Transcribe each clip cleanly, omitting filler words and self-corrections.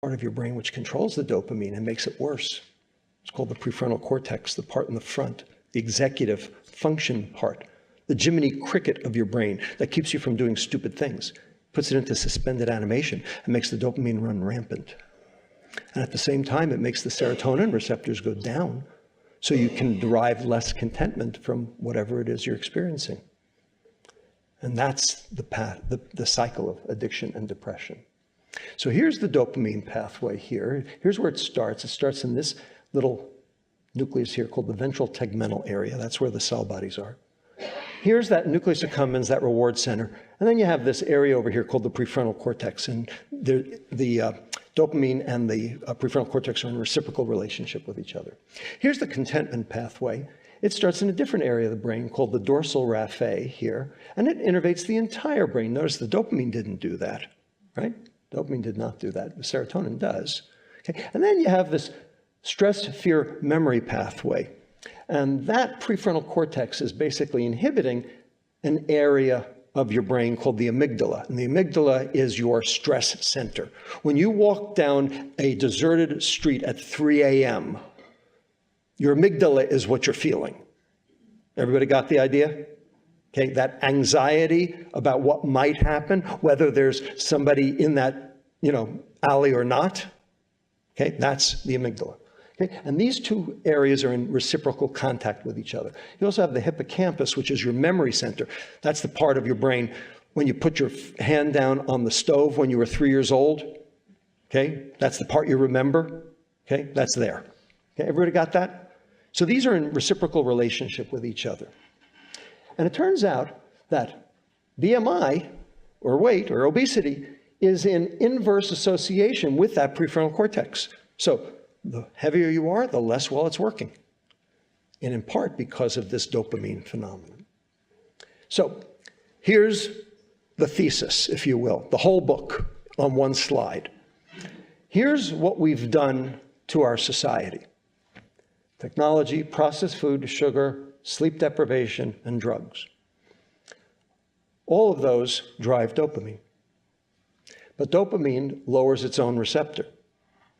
part of your brain which controls the dopamine and makes it worse. It's called the prefrontal cortex, the part in the front, the executive function part, the Jiminy Cricket of your brain that keeps you from doing stupid things, puts it into suspended animation and makes the dopamine run rampant. And at the same time, it makes the serotonin receptors go down so you can derive less contentment from whatever it is you're experiencing. And that's the path, the cycle of addiction and depression. So here's the dopamine pathway here. Here's where it starts. It starts in this little nucleus here called the ventral tegmental area. That's where the cell bodies are. Here's that nucleus accumbens, that reward center. And then you have this area over here called the prefrontal cortex. And the dopamine and the prefrontal cortex are in reciprocal relationship with each other. Here's the contentment pathway. It starts in a different area of the brain called the dorsal raphe here, and it innervates the entire brain. Notice the dopamine didn't do that, right? Dopamine did not do that. The serotonin does. Okay? And then you have this stress, fear, memory pathway. And that prefrontal cortex is basically inhibiting an area of your brain called the amygdala. And the amygdala is your stress center. When you walk down a deserted street at 3 a.m., your amygdala is what you're feeling. Everybody got the idea? Okay, that anxiety about what might happen, whether there's somebody in that, alley or not. Okay, that's the amygdala. Okay, and these two areas are in reciprocal contact with each other. You also have the hippocampus, which is your memory center. That's the part of your brain when you put your hand down on the stove when you were 3 years old. Okay, that's the part you remember. Okay, that's there. Okay, everybody got that? So these are in reciprocal relationship with each other. And it turns out that BMI, or weight, or obesity, is in inverse association with that prefrontal cortex. So the heavier you are, the less well it's working. And in part because of this dopamine phenomenon. So here's the thesis, if you will, the whole book on one slide. Here's what we've done to our society. Technology, processed food, sugar, sleep deprivation, and drugs. All of those drive dopamine. But dopamine lowers its own receptor.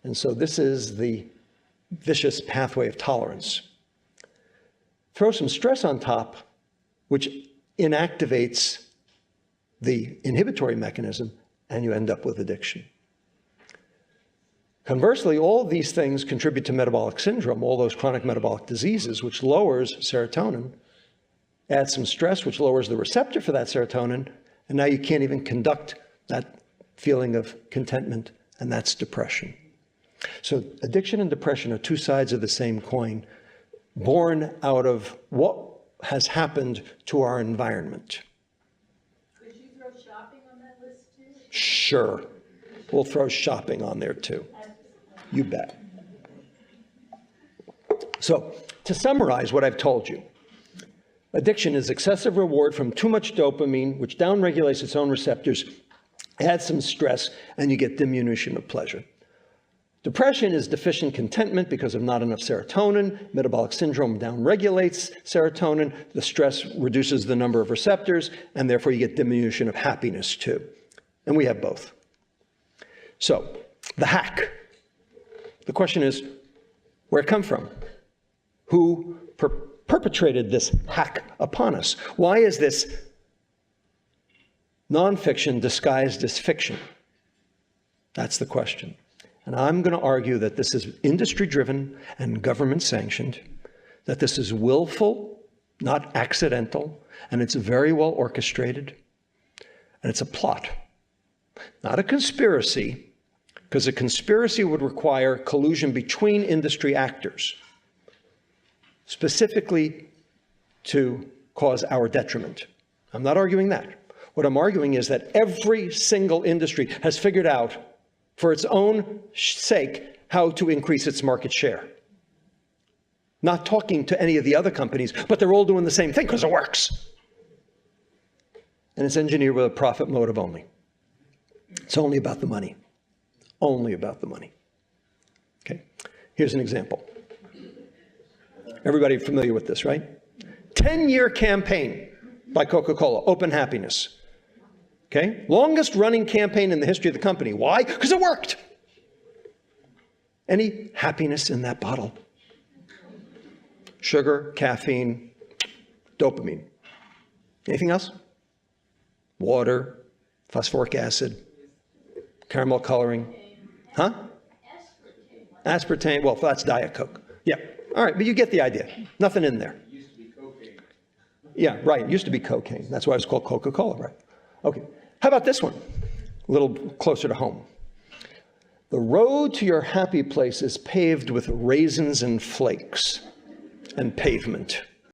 And so this is the vicious pathway of tolerance. Throw some stress on top, which inactivates the inhibitory mechanism, and you end up with addiction. Conversely, all of these things contribute to metabolic syndrome, all those chronic metabolic diseases, which lowers serotonin, adds some stress, which lowers the receptor for that serotonin, and now you can't even conduct that feeling of contentment, and that's depression. So addiction and depression are two sides of the same coin, born out of what has happened to our environment. Could you throw shopping on that list too? Sure. We'll throw shopping on there too. You bet. So, to summarize what I've told you, addiction is excessive reward from too much dopamine, which downregulates its own receptors, adds some stress, and you get diminution of pleasure. Depression is deficient contentment because of not enough serotonin. Metabolic syndrome downregulates serotonin. The stress reduces the number of receptors, and therefore you get diminution of happiness too. And we have both. So, the hack. The question is, where it come from? Who perpetrated this hack upon us? Why is this nonfiction disguised as fiction? That's the question. And I'm going to argue that this is industry-driven and government-sanctioned, that this is willful, not accidental, and it's very well orchestrated, and it's a plot, not a conspiracy, because a conspiracy would require collusion between industry actors, specifically to cause our detriment. I'm not arguing that. What I'm arguing is that every single industry has figured out, for its own sake, how to increase its market share. Not talking to any of the other companies, but they're all doing the same thing because it works. And it's engineered with a profit motive only. It's only about the money. Only about the money. Okay, here's an example. Everybody familiar with this, right? 10-year campaign by Coca-Cola, Open Happiness. Okay, longest running campaign in the history of the company. Why? Because it worked. Any happiness in that bottle? Sugar, caffeine, dopamine. Anything else? Water, phosphoric acid, caramel coloring. Huh? Aspartame. Well, that's Diet Coke. Yeah. All right, but you get the idea. Nothing in there. It used to be cocaine. Yeah, right. It used to be cocaine. That's why it's called Coca-Cola, right? Okay. How about this one? A little closer to home. The road to your happy place is paved with raisins and flakes and pavement.